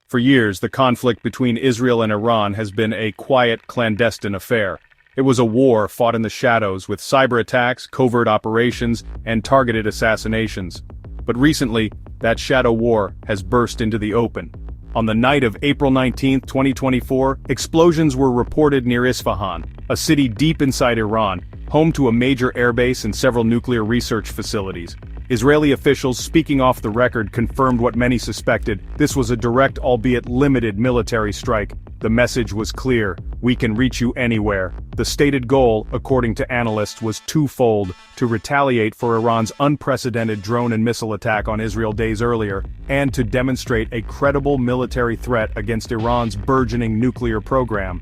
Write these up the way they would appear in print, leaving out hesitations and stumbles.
For years, the conflict between Israel and Iran has been a quiet, clandestine affair. It was a war fought in the shadows with cyber attacks, covert operations, and targeted assassinations. But recently, that shadow war has burst into the open. On the night of April 19, 2024, explosions were reported near Isfahan, a city deep inside Iran, home to a major airbase and several nuclear research facilities. Israeli officials speaking off the record confirmed what many suspected: this was a direct, albeit limited, military strike. The message was clear: we can reach you anywhere. The stated goal, according to analysts, was twofold: to retaliate for Iran's unprecedented drone and missile attack on Israel days earlier, and to demonstrate a credible military threat against Iran's burgeoning nuclear program.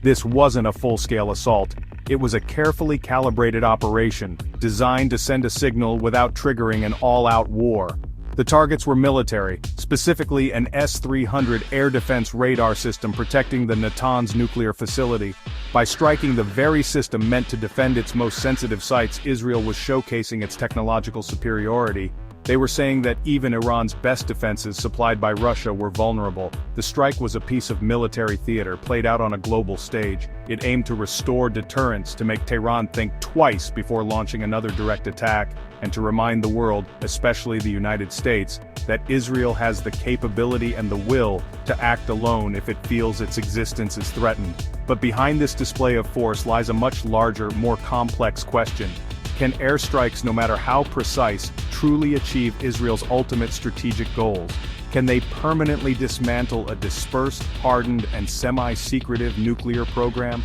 This wasn't a full-scale assault. It was a carefully calibrated operation, designed to send a signal without triggering an all-out war. The targets were military, specifically an S-300 air defense radar system protecting the Natanz nuclear facility. By striking the very system meant to defend its most sensitive sites, Israel was showcasing its technological superiority. They were saying that even Iran's best defenses supplied by Russia were vulnerable. The strike was a piece of military theater played out on a global stage. It aimed to restore deterrence, to make Tehran think twice before launching another direct attack, and to remind the world, especially the United States, that Israel has the capability and the will to act alone if it feels its existence is threatened. But behind this display of force lies a much larger, more complex question. Can airstrikes, no matter how precise, truly achieve Israel's ultimate strategic goals? Can they permanently dismantle a dispersed, hardened, and semi-secretive nuclear program?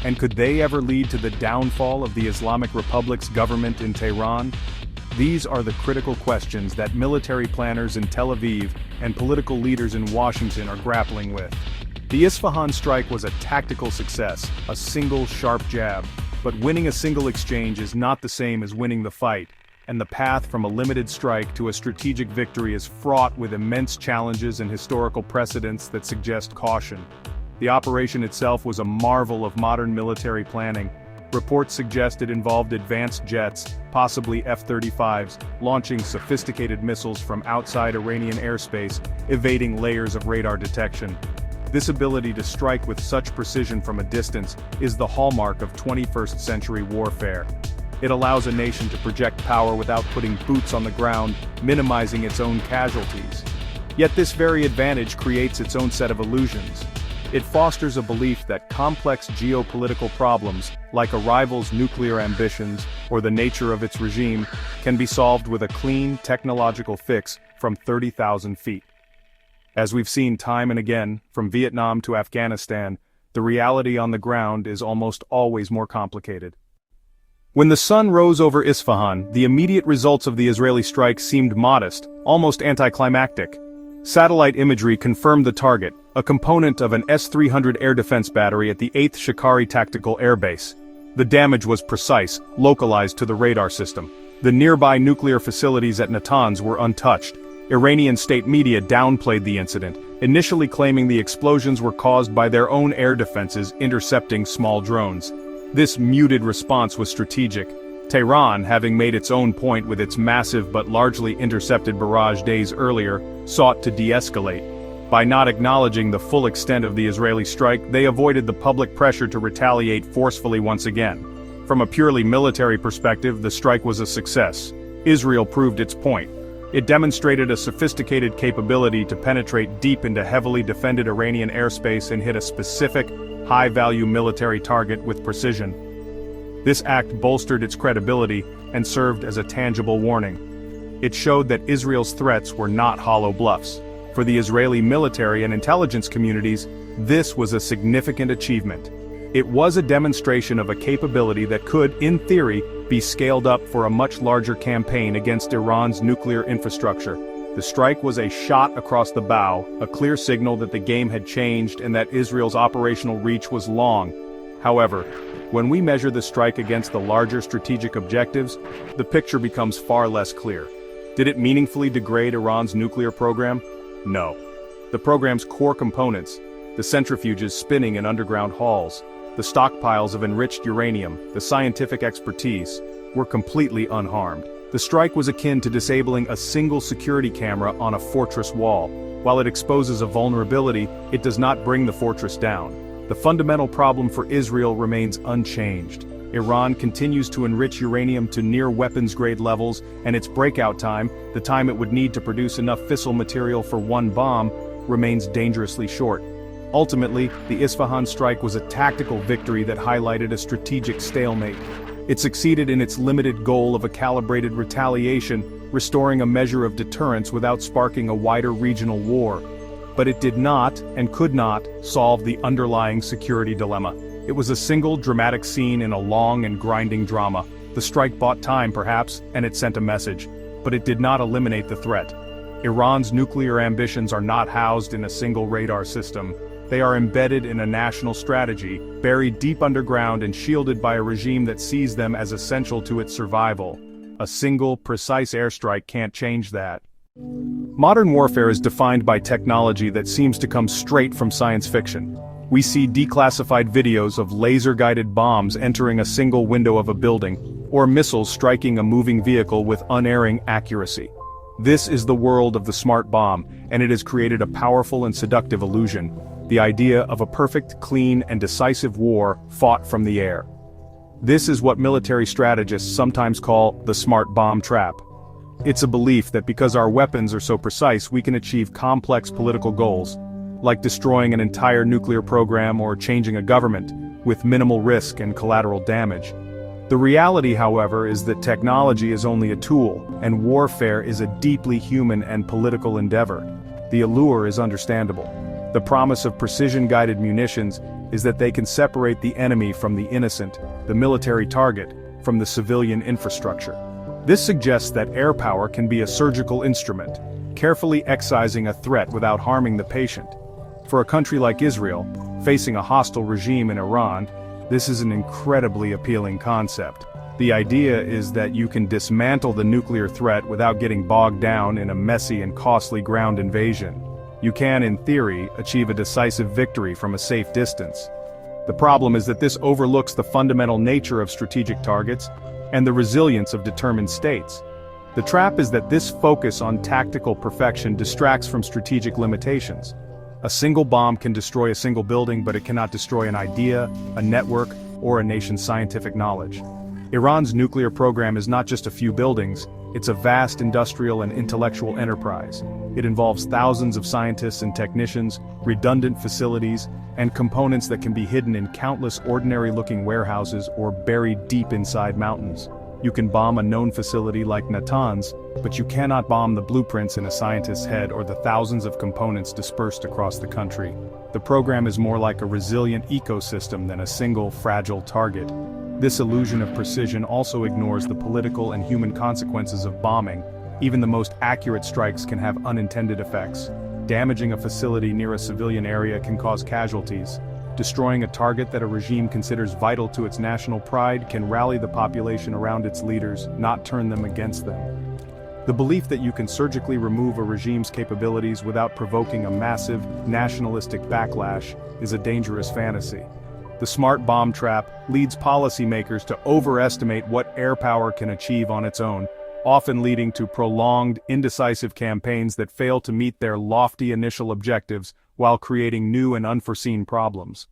And could they ever lead to the downfall of the Islamic Republic's government in Tehran? These are the critical questions that military planners in Tel Aviv and political leaders in Washington are grappling with. The Isfahan strike was a tactical success, a single sharp jab. But winning a single exchange is not the same as winning the fight, and the path from a limited strike to a strategic victory is fraught with immense challenges and historical precedents that suggest caution. The operation itself was a marvel of modern military planning. Reports suggest it involved advanced jets, possibly F-35s, launching sophisticated missiles from outside Iranian airspace, evading layers of radar detection. This ability to strike with such precision from a distance is the hallmark of 21st century warfare. It allows a nation to project power without putting boots on the ground, minimizing its own casualties. Yet this very advantage creates its own set of illusions. It fosters a belief that complex geopolitical problems, like a rival's nuclear ambitions or the nature of its regime, can be solved with a clean technological fix from 30,000 feet. As we've seen time and again, from Vietnam to Afghanistan, the reality on the ground is almost always more complicated. When the sun rose over Isfahan, the immediate results of the Israeli strike seemed modest, almost anticlimactic. Satellite imagery confirmed the target, a component of an S-300 air defense battery at the 8th Shikari Tactical Air Base. The damage was precise, localized to the radar system. The nearby nuclear facilities at Natanz were untouched. Iranian state media downplayed the incident, initially claiming the explosions were caused by their own air defenses intercepting small drones. This muted response was strategic. Tehran, having made its own point with its massive but largely intercepted barrage days earlier, sought to de-escalate. By not acknowledging the full extent of the Israeli strike, they avoided the public pressure to retaliate forcefully once again. From a purely military perspective, the strike was a success. Israel proved its point. It demonstrated a sophisticated capability to penetrate deep into heavily defended Iranian airspace and hit a specific, high-value military target with precision. This act bolstered its credibility and served as a tangible warning. It showed that Israel's threats were not hollow bluffs. For the Israeli military and intelligence communities, this was a significant achievement. It was a demonstration of a capability that could, in theory, be scaled up for a much larger campaign against Iran's nuclear infrastructure. The strike was a shot across the bow, a clear signal that the game had changed and that Israel's operational reach was long. However, when we measure the strike against the larger strategic objectives, the picture becomes far less clear. Did it meaningfully degrade Iran's nuclear program? No. The program's core components, the centrifuges spinning in underground halls, the stockpiles of enriched uranium, the scientific expertise, were completely unharmed. The strike was akin to disabling a single security camera on a fortress wall. While it exposes a vulnerability, it does not bring the fortress down. The fundamental problem for Israel remains unchanged. Iran continues to enrich uranium to near weapons-grade levels, and its breakout time, the time it would need to produce enough fissile material for one bomb, remains dangerously short. Ultimately, the Isfahan strike was a tactical victory that highlighted a strategic stalemate. It succeeded in its limited goal of a calibrated retaliation, restoring a measure of deterrence without sparking a wider regional war. But it did not, and could not, solve the underlying security dilemma. It was a single dramatic scene in a long and grinding drama. The strike bought time, perhaps, and it sent a message. But it did not eliminate the threat. Iran's nuclear ambitions are not housed in a single radar system. They are embedded in a national strategy, buried deep underground and shielded by a regime that sees them as essential to its survival. A single, precise airstrike can't change that. Modern warfare is defined by technology that seems to come straight from science fiction. We see declassified videos of laser-guided bombs entering a single window of a building, or missiles striking a moving vehicle with unerring accuracy. This is the world of the smart bomb, and it has created a powerful and seductive illusion. The idea of a perfect, clean, and decisive war fought from the air. This is what military strategists sometimes call the smart bomb trap. It's a belief that because our weapons are so precise we can achieve complex political goals, like destroying an entire nuclear program or changing a government, with minimal risk and collateral damage. The reality, however, is that technology is only a tool, and warfare is a deeply human and political endeavor. The allure is understandable. The promise of precision-guided munitions is that they can separate the enemy from the innocent, the military target from the civilian infrastructure. This suggests that air power can be a surgical instrument, carefully excising a threat without harming the patient. For a country like Israel, facing a hostile regime in Iran, this is an incredibly appealing concept. The idea is that you can dismantle the nuclear threat without getting bogged down in a messy and costly ground invasion. You can, in theory, achieve a decisive victory from a safe distance. The problem is that this overlooks the fundamental nature of strategic targets and the resilience of determined states. The trap is that this focus on tactical perfection distracts from strategic limitations. A single bomb can destroy a single building, but it cannot destroy an idea, a network, or a nation's scientific knowledge. Iran's nuclear program is not just a few buildings, it's a vast industrial and intellectual enterprise. It involves thousands of scientists and technicians, redundant facilities, and components that can be hidden in countless ordinary-looking warehouses or buried deep inside mountains. You can bomb a known facility like Natanz, but you cannot bomb the blueprints in a scientist's head or the thousands of components dispersed across the country. The program is more like a resilient ecosystem than a single, fragile target. This illusion of precision also ignores the political and human consequences of bombing. Even the most accurate strikes can have unintended effects. Damaging a facility near a civilian area can cause casualties. Destroying a target that a regime considers vital to its national pride can rally the population around its leaders, not turn them against them. The belief that you can surgically remove a regime's capabilities without provoking a massive, nationalistic backlash is a dangerous fantasy. The smart bomb trap leads policymakers to overestimate what air power can achieve on its own, often leading to prolonged, indecisive campaigns that fail to meet their lofty initial objectives while creating new and unforeseen problems.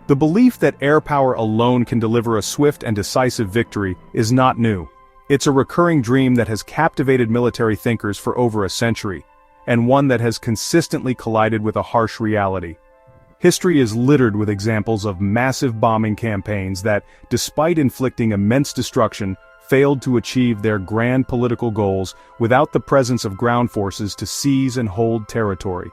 The belief that air power alone can deliver a swift and decisive victory is not new. It's a recurring dream that has captivated military thinkers for over a century, and one that has consistently collided with a harsh reality. History is littered with examples of massive bombing campaigns that, despite inflicting immense destruction, failed to achieve their grand political goals without the presence of ground forces to seize and hold territory.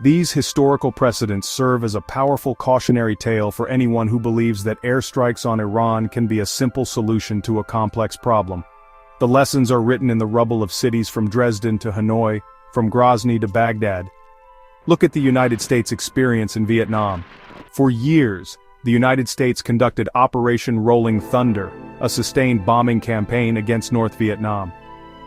These historical precedents serve as a powerful cautionary tale for anyone who believes that airstrikes on Iran can be a simple solution to a complex problem. The lessons are written in the rubble of cities from Dresden to Hanoi, from Grozny to Baghdad. Look at the United States' experience in Vietnam. For years, the United States conducted Operation Rolling Thunder, a sustained bombing campaign against North Vietnam.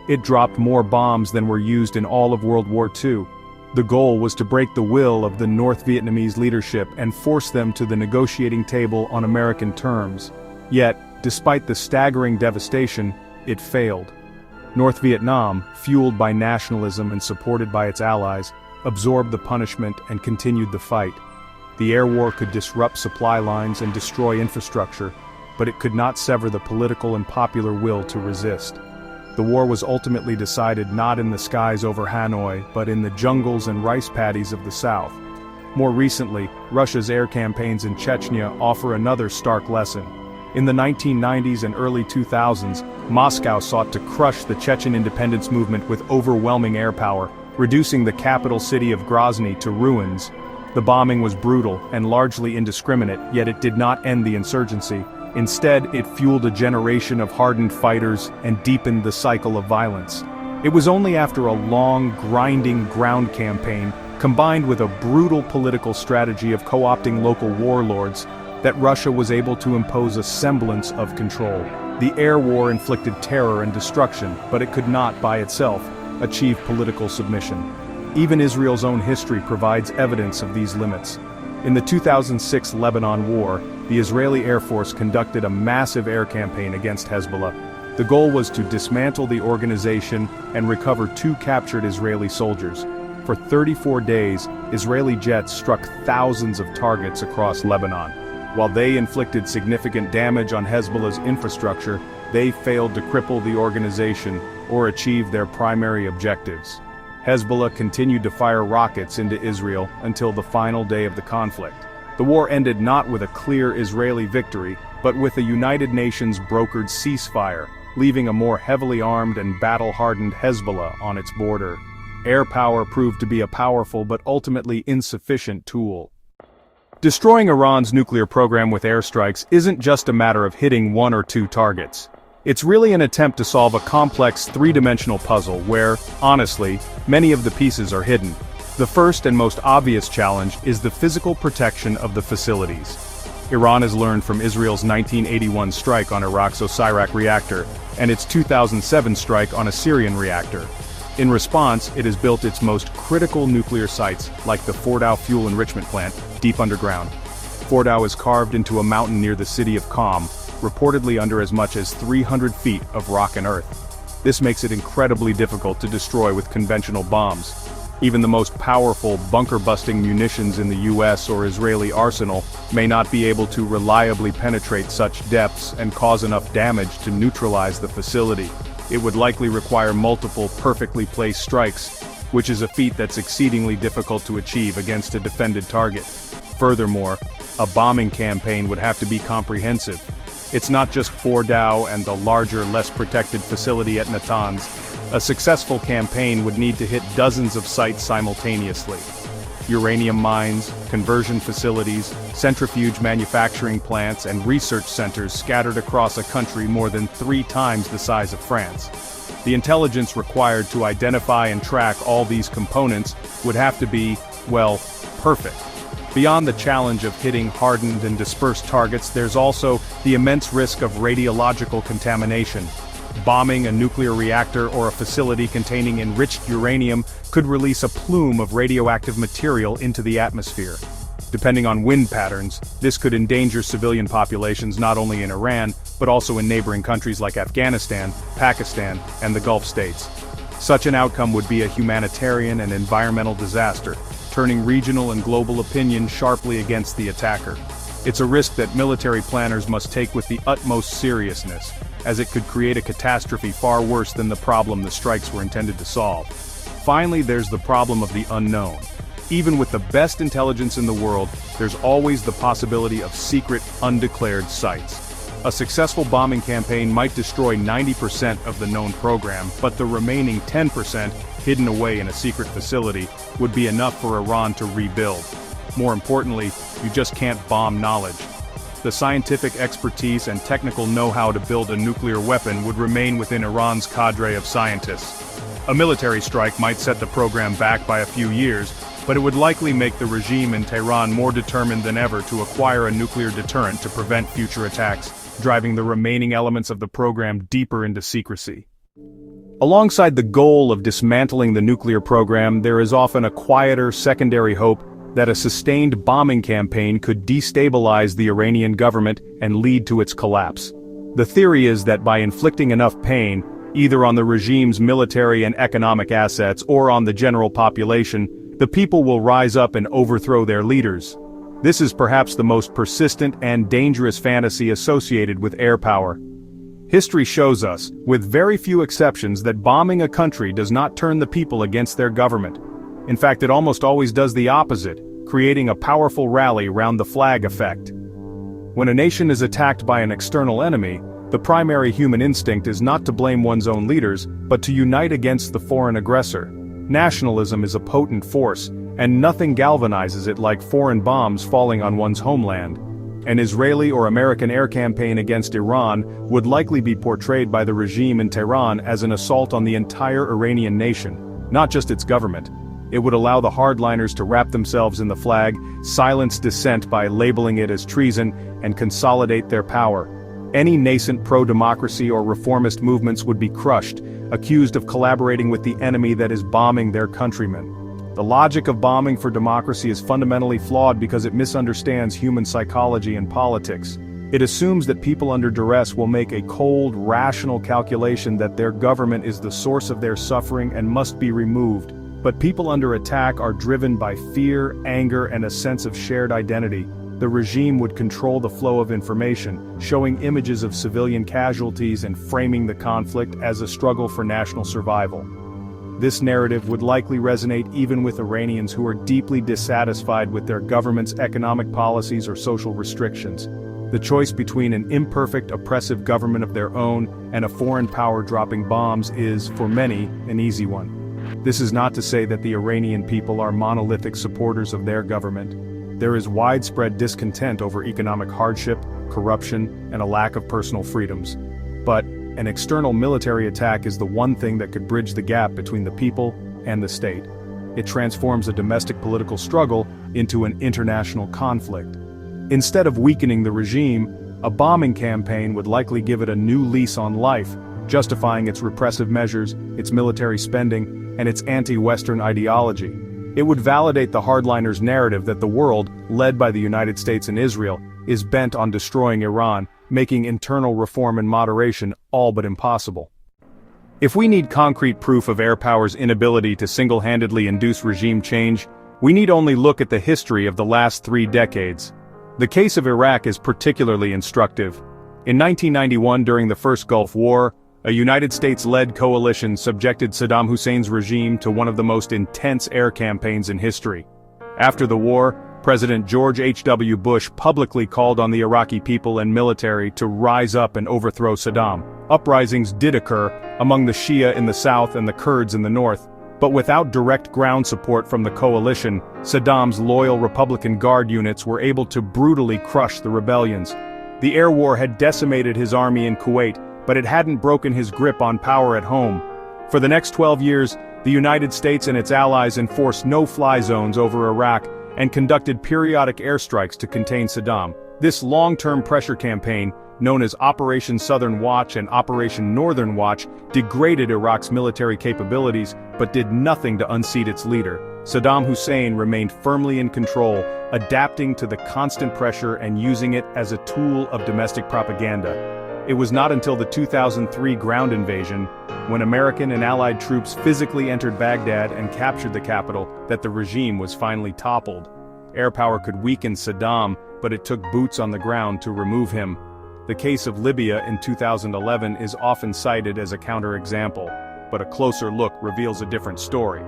It dropped more bombs than were used in all of World War II. The goal was to break the will of the North Vietnamese leadership and force them to the negotiating table on American terms. Yet, despite the staggering devastation, it failed. North Vietnam, fueled by nationalism and supported by its allies, absorbed the punishment and continued the fight. The air war could disrupt supply lines and destroy infrastructure, but it could not sever the political and popular will to resist. The war was ultimately decided not in the skies over Hanoi, but in the jungles and rice paddies of the south. More recently, Russia's air campaigns in Chechnya offer another stark lesson. In the 1990s and early 2000s, Moscow sought to crush the Chechen independence movement with overwhelming air power, reducing the capital city of Grozny to ruins. The bombing was brutal and largely indiscriminate, yet it did not end the insurgency. Instead, it fueled a generation of hardened fighters and deepened the cycle of violence. It was only after a long, grinding ground campaign, combined with a brutal political strategy of co-opting local warlords, that Russia was able to impose a semblance of control. The air war inflicted terror and destruction, but it could not, by itself, achieve political submission. Even Israel's own history provides evidence of these limits. In the 2006 Lebanon War, the Israeli Air Force conducted a massive air campaign against Hezbollah. The goal was to dismantle the organization and recover 2 captured Israeli soldiers. For 34 days, Israeli jets struck thousands of targets across Lebanon. While they inflicted significant damage on Hezbollah's infrastructure, they failed to cripple the organization or achieve their primary objectives. Hezbollah continued to fire rockets into Israel until the final day of the conflict. The war ended not with a clear Israeli victory, but with a United Nations brokered ceasefire, leaving a more heavily armed and battle-hardened Hezbollah on its border. Air power proved to be a powerful but ultimately insufficient tool. Destroying Iran's nuclear program with airstrikes isn't just a matter of hitting 1 or 2 targets. It's really an attempt to solve a complex 3-dimensional puzzle where, honestly, many of the pieces are hidden. The first and most obvious challenge is the physical protection of the facilities. Iran has learned from Israel's 1981 strike on Iraq's Osirak reactor and its 2007 strike on a Syrian reactor. In response, it has built its most critical nuclear sites, like the Fordow fuel enrichment plant, deep underground. Fordow is carved into a mountain near the city of Qom, reportedly under as much as 300 feet of rock and earth. This makes it incredibly difficult to destroy with conventional bombs. Even the most powerful bunker-busting munitions in the US or Israeli arsenal may not be able to reliably penetrate such depths and cause enough damage to neutralize the facility. It would likely require multiple perfectly placed strikes, which is a feat that's exceedingly difficult to achieve against a defended target. Furthermore, a bombing campaign would have to be comprehensive. It's not just Fordow and the larger, less protected facility at Natanz. A successful campaign would need to hit dozens of sites simultaneously. Uranium mines, conversion facilities, centrifuge manufacturing plants, and research centers scattered across a country more than 3 times the size of France. The intelligence required to identify and track all these components would have to be, well, perfect. Beyond the challenge of hitting hardened and dispersed targets, there's also the immense risk of radiological contamination. Bombing a nuclear reactor or a facility containing enriched uranium could release a plume of radioactive material into the atmosphere. Depending on wind patterns, this could endanger civilian populations not only in Iran, but also in neighboring countries like Afghanistan, Pakistan, and the Gulf states. Such an outcome would be a humanitarian and environmental disaster, turning regional and global opinion sharply against the attacker. It's a risk that military planners must take with the utmost seriousness, as it could create a catastrophe far worse than the problem the strikes were intended to solve. Finally, there's the problem of the unknown. Even with the best intelligence in the world, there's always the possibility of secret, undeclared sites. A successful bombing campaign might destroy 90% of the known program, but the remaining 10%, hidden away in a secret facility, would be enough for Iran to rebuild. More importantly, you just can't bomb knowledge. The scientific expertise and technical know-how to build a nuclear weapon would remain within Iran's cadre of scientists. A military strike might set the program back by a few years, but it would likely make the regime in Tehran more determined than ever to acquire a nuclear deterrent to prevent future attacks, driving the remaining elements of the program deeper into secrecy. Alongside the goal of dismantling the nuclear program, there is often a quieter secondary hope that a sustained bombing campaign could destabilize the Iranian government and lead to its collapse. The theory is that by inflicting enough pain, either on the regime's military and economic assets or on the general population, the people will rise up and overthrow their leaders. This is perhaps the most persistent and dangerous fantasy associated with air power. History shows us, with very few exceptions, that bombing a country does not turn the people against their government. In fact, it almost always does the opposite, creating a powerful rally around the flag effect. When a nation is attacked by an external enemy, the primary human instinct is not to blame one's own leaders, but to unite against the foreign aggressor. Nationalism is a potent force, and nothing galvanizes it like foreign bombs falling on one's homeland. An Israeli or American air campaign against Iran would likely be portrayed by the regime in Tehran as an assault on the entire Iranian nation, not just its government. It would allow the hardliners to wrap themselves in the flag, silence dissent by labeling it as treason, and consolidate their power. Any nascent pro-democracy or reformist movements would be crushed, accused of collaborating with the enemy that is bombing their countrymen. The logic of bombing for democracy is fundamentally flawed because it misunderstands human psychology and politics. It assumes that people under duress will make a cold, rational calculation that their government is the source of their suffering and must be removed. But people under attack are driven by fear, anger, and a sense of shared identity. The regime would control the flow of information, showing images of civilian casualties and framing the conflict as a struggle for national survival. This narrative would likely resonate even with Iranians who are deeply dissatisfied with their government's economic policies or social restrictions. The choice between an imperfect, oppressive government of their own and a foreign power dropping bombs is, for many, an easy one. This is not to say that the Iranian people are monolithic supporters of their government. There is widespread discontent over economic hardship, corruption, and a lack of personal freedoms. But an external military attack is the one thing that could bridge the gap between the people and the state. It transforms a domestic political struggle into an international conflict. Instead of weakening the regime, a bombing campaign would likely give it a new lease on life, justifying its repressive measures, its military spending, and its anti-Western ideology. It would validate the hardliners' narrative that the world, led by the United States and Israel, is bent on destroying Iran, making internal reform and moderation all but impossible. If we need concrete proof of air power's inability to single-handedly induce regime change, we need only look at the history of the last 3 decades. The case of Iraq is particularly instructive. In 1991, during the First Gulf War, a United States-led coalition subjected Saddam Hussein's regime to one of the most intense air campaigns in history. After the war, President George H.W. Bush publicly called on the Iraqi people and military to rise up and overthrow Saddam. Uprisings did occur among the Shia in the south and the Kurds in the north, but without direct ground support from the coalition, Saddam's loyal Republican Guard units were able to brutally crush the rebellions. The air war had decimated his army in Kuwait, but it hadn't broken his grip on power at home. For the next 12 years, the United States and its allies enforced no-fly zones over Iraq and conducted periodic airstrikes to contain Saddam. This long-term pressure campaign, known as Operation Southern Watch and Operation Northern Watch, degraded Iraq's military capabilities but did nothing to unseat its leader. Saddam Hussein remained firmly in control, adapting to the constant pressure and using it as a tool of domestic propaganda. It was not until the 2003 ground invasion, when American and Allied troops physically entered Baghdad and captured the capital, that the regime was finally toppled. Air power could weaken Saddam, but it took boots on the ground to remove him. The case of Libya in 2011 is often cited as a counterexample, but a closer look reveals a different story.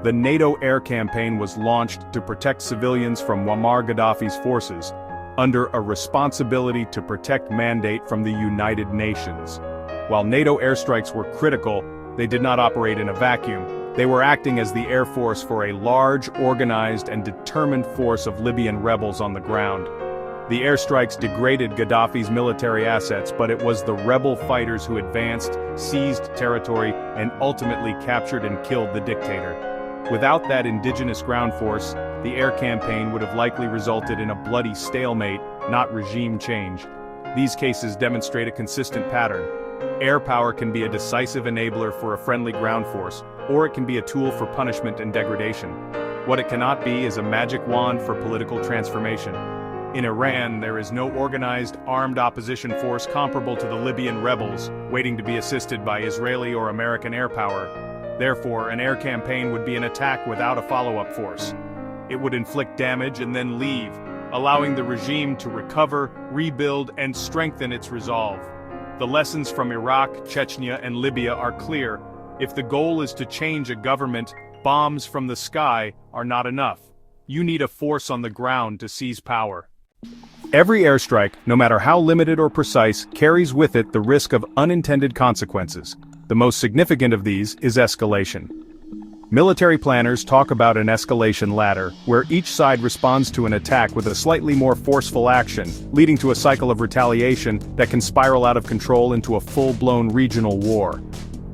The NATO air campaign was launched to protect civilians from Muammar Gaddafi's forces, under a responsibility to protect mandate from the United Nations. While NATO airstrikes were critical, they did not operate in a vacuum. They were acting as the air force for a large, organized, and determined force of Libyan rebels on the ground. The airstrikes degraded Gaddafi's military assets, but it was the rebel fighters who advanced, seized territory, and ultimately captured and killed the dictator. Without that indigenous ground force, the air campaign would have likely resulted in a bloody stalemate, not regime change. These cases demonstrate a consistent pattern. Air power can be a decisive enabler for a friendly ground force, or it can be a tool for punishment and degradation. What it cannot be is a magic wand for political transformation. In Iran, there is no organized, armed opposition force comparable to the Libyan rebels, waiting to be assisted by Israeli or American air power. Therefore, an air campaign would be an attack without a follow-up force. It would inflict damage and then leave, allowing the regime to recover, rebuild, and strengthen its resolve. The lessons from Iraq, Chechnya, and Libya are clear. If the goal is to change a government, bombs from the sky are not enough. You need a force on the ground to seize power. Every airstrike, no matter how limited or precise, carries with it the risk of unintended consequences. The most significant of these is escalation. Military planners talk about an escalation ladder, where each side responds to an attack with a slightly more forceful action, leading to a cycle of retaliation that can spiral out of control into a full-blown regional war.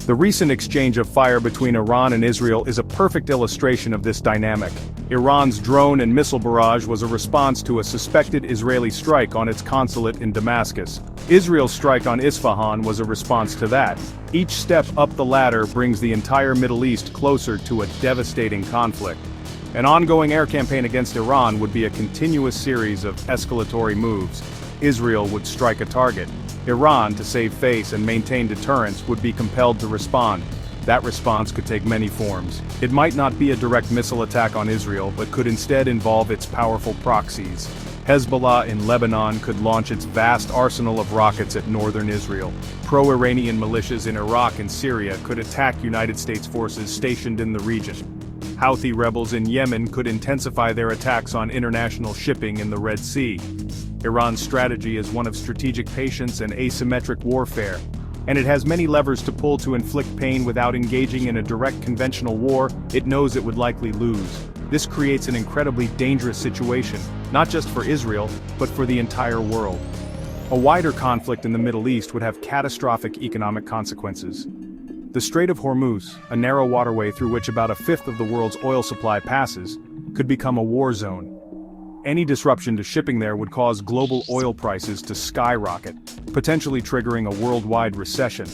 The recent exchange of fire between Iran and Israel is a perfect illustration of this dynamic. Iran's drone and missile barrage was a response to a suspected Israeli strike on its consulate in Damascus. Israel's strike on Isfahan was a response to that. Each step up the ladder brings the entire Middle East closer to a devastating conflict. An ongoing air campaign against Iran would be a continuous series of escalatory moves. Israel would strike a target. Iran, to save face and maintain deterrence, would be compelled to respond. That response could take many forms. It might not be a direct missile attack on Israel, but could instead involve its powerful proxies. Hezbollah in Lebanon could launch its vast arsenal of rockets at northern Israel. Pro-Iranian militias in Iraq and Syria could attack United States forces stationed in the region. Houthi rebels in Yemen could intensify their attacks on international shipping in the Red Sea. Iran's strategy is one of strategic patience and asymmetric warfare, and it has many levers to pull to inflict pain without engaging in a direct conventional war it knows it would likely lose. This creates an incredibly dangerous situation, not just for Israel, but for the entire world. A wider conflict in the Middle East would have catastrophic economic consequences. The Strait of Hormuz, a narrow waterway through which about a fifth of the world's oil supply passes, could become a war zone. Any disruption to shipping there would cause global oil prices to skyrocket, potentially triggering a worldwide recession.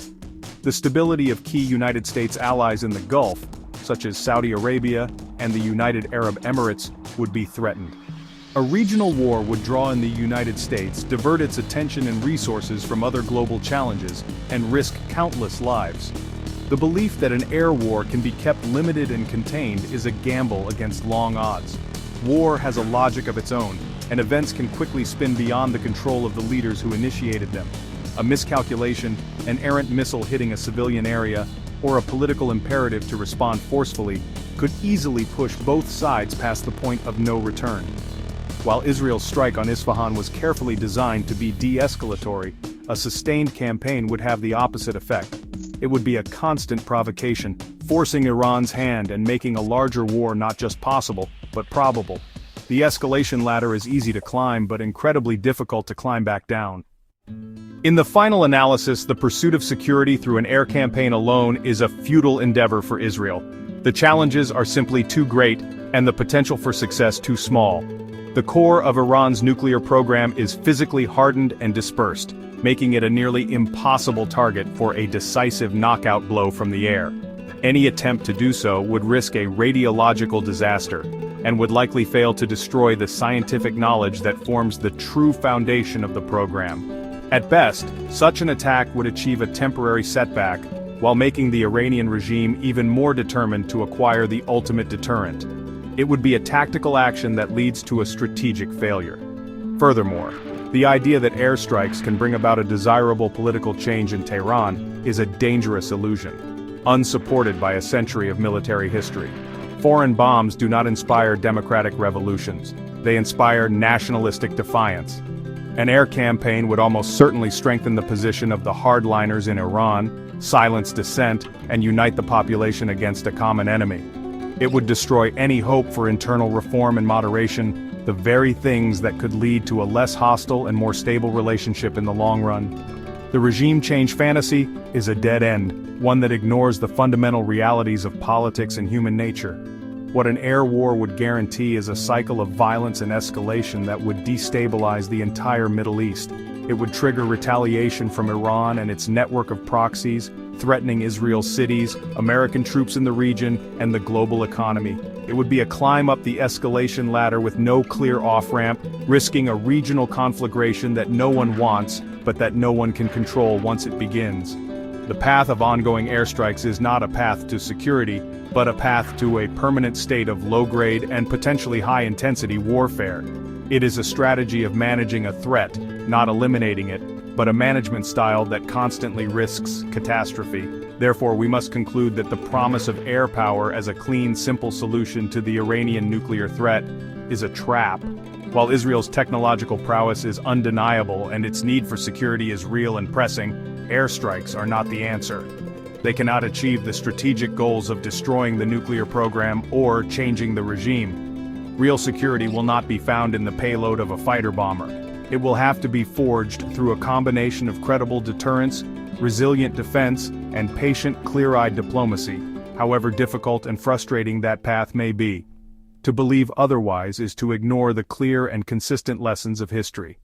The stability of key United States allies in the Gulf, such as Saudi Arabia and the United Arab Emirates, would be threatened. A regional war would draw in the United States, divert its attention and resources from other global challenges, and risk countless lives. The belief that an air war can be kept limited and contained is a gamble against long odds. War has a logic of its own, and events can quickly spin beyond the control of the leaders who initiated them. A miscalculation, an errant missile hitting a civilian area, or a political imperative to respond forcefully, could easily push both sides past the point of no return. While Israel's strike on Isfahan was carefully designed to be de-escalatory, a sustained campaign would have the opposite effect. It would be a constant provocation, forcing Iran's hand and making a larger war not just possible, but probable. The escalation ladder is easy to climb but incredibly difficult to climb back down. In the final analysis, the pursuit of security through an air campaign alone is a futile endeavor for Israel. The challenges are simply too great, and the potential for success too small. The core of Iran's nuclear program is physically hardened and dispersed, making it a nearly impossible target for a decisive knockout blow from the air. Any attempt to do so would risk a radiological disaster, and would likely fail to destroy the scientific knowledge that forms the true foundation of the program. At best, such an attack would achieve a temporary setback, while making the Iranian regime even more determined to acquire the ultimate deterrent. It would be a tactical action that leads to a strategic failure. Furthermore, the idea that airstrikes can bring about a desirable political change in Tehran is a dangerous illusion, unsupported by a century of military history. Foreign bombs do not inspire democratic revolutions. They inspire nationalistic defiance. An air campaign would almost certainly strengthen the position of the hardliners in Iran, silence dissent, and unite the population against a common enemy. It would destroy any hope for internal reform and moderation, the very things that could lead to a less hostile and more stable relationship in the long run. The regime change fantasy is a dead end, one that ignores the fundamental realities of politics and human nature. What an air war would guarantee is a cycle of violence and escalation that would destabilize the entire Middle East. It would trigger retaliation from Iran and its network of proxies, threatening Israel's cities, American troops in the region, and the global economy. It would be a climb up the escalation ladder with no clear off-ramp, risking a regional conflagration that no one wants, but that no one can control once it begins. The path of ongoing airstrikes is not a path to security, but a path to a permanent state of low-grade and potentially high-intensity warfare. It is a strategy of managing a threat, not eliminating it, but a management style that constantly risks catastrophe. Therefore, we must conclude that the promise of air power as a clean, simple solution to the Iranian nuclear threat is a trap. While Israel's technological prowess is undeniable and its need for security is real and pressing, airstrikes are not the answer. They cannot achieve the strategic goals of destroying the nuclear program or changing the regime. Real security will not be found in the payload of a fighter bomber. It will have to be forged through a combination of credible deterrence, resilient defense, and patient, clear-eyed diplomacy, however difficult and frustrating that path may be. To believe otherwise is to ignore the clear and consistent lessons of history.